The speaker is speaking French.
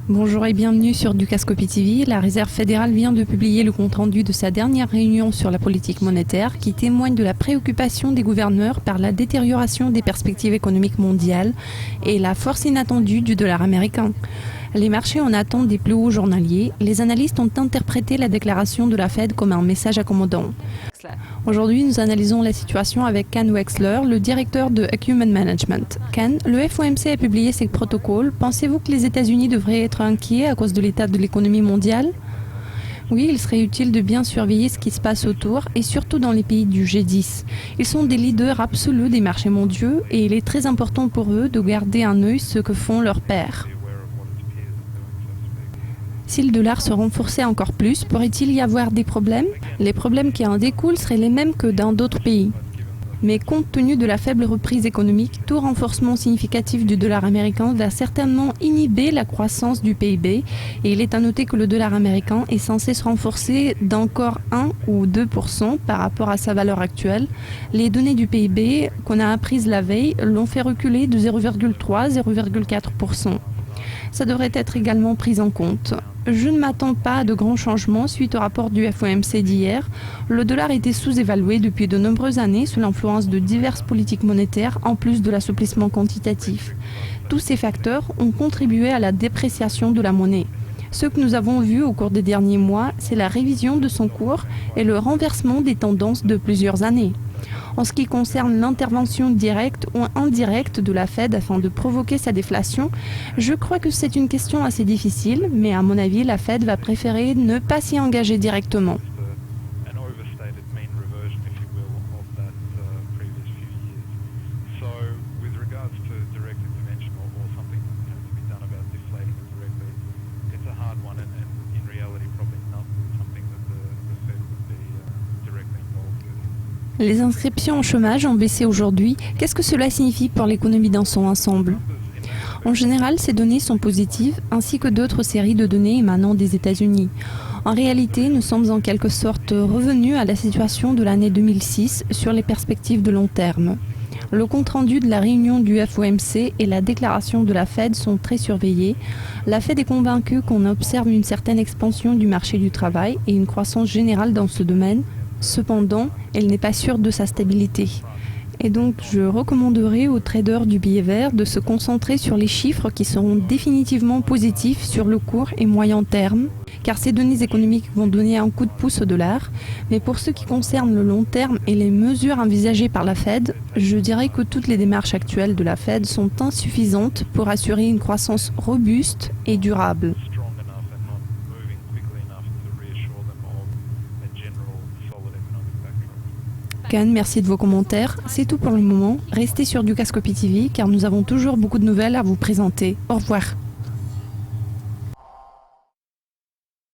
Bonjour et bienvenue sur Dukascopy TV. La Réserve fédérale vient de publier le compte-rendu de sa dernière réunion sur la politique monétaire qui témoigne de la préoccupation des gouverneurs par la détérioration des perspectives économiques mondiales et la force inattendue du dollar américain. Les marchés en attendent des plus hauts journaliers. Les analystes ont interprété la déclaration de la Fed comme un message accommodant. Aujourd'hui, nous analysons la situation avec Ken Wexler, le directeur de Acumen Management. Ken, le FOMC a publié ses protocoles. Pensez-vous que les États-Unis devraient être inquiets à cause de l'état de l'économie mondiale? Oui, il serait utile de bien surveiller ce qui se passe autour et surtout dans les pays du G10. Ils sont des leaders absolus des marchés mondiaux et il est très important pour eux de garder un œil sur ce que font leurs pairs. Si le dollar se renforçait encore plus, pourrait-il y avoir des problèmes? Les problèmes qui en découlent seraient les mêmes que dans d'autres pays. Mais compte tenu de la faible reprise économique, tout renforcement significatif du dollar américain va certainement inhiber la croissance du PIB et il est à noter que le dollar américain est censé se renforcer d'encore 1 ou 2% par rapport à sa valeur actuelle. Les données du PIB qu'on a apprises la veille l'ont fait reculer de 0,3-0,4%. Ça devrait être également pris en compte. Je ne m'attends pas à de grands changements suite au rapport du FOMC d'hier. Le dollar était sous-évalué depuis de nombreuses années sous l'influence de diverses politiques monétaires en plus de l'assouplissement quantitatif. Tous ces facteurs ont contribué à la dépréciation de la monnaie. Ce que nous avons vu au cours des derniers mois, c'est la révision de son cours et le renversement des tendances de plusieurs années. En ce qui concerne l'intervention directe ou indirecte de la Fed afin de provoquer sa déflation, je crois que c'est une question assez difficile, mais à mon avis, la Fed va préférer ne pas s'y engager directement. Les inscriptions au chômage ont baissé aujourd'hui. Qu'est-ce que cela signifie pour l'économie dans son ensemble? En général, ces données sont positives, ainsi que d'autres séries de données émanant des États-Unis. En réalité, nous sommes en quelque sorte revenus à la situation de l'année 2006 sur les perspectives de long terme. Le compte-rendu de la réunion du FOMC et la déclaration de la Fed sont très surveillés. La Fed est convaincue qu'on observe une certaine expansion du marché du travail et une croissance générale dans ce domaine. Cependant, elle n'est pas sûre de sa stabilité. Et donc, je recommanderais aux traders du billet vert de se concentrer sur les chiffres qui seront définitivement positifs sur le court et moyen terme, car ces données économiques vont donner un coup de pouce au dollar. Mais pour ce qui concerne le long terme et les mesures envisagées par la Fed, je dirais que toutes les démarches actuelles de la Fed sont insuffisantes pour assurer une croissance robuste et durable. Ken, merci de vos commentaires. C'est tout pour le moment. Restez sur Dukascopy TV car nous avons toujours beaucoup de nouvelles à vous présenter. Au revoir.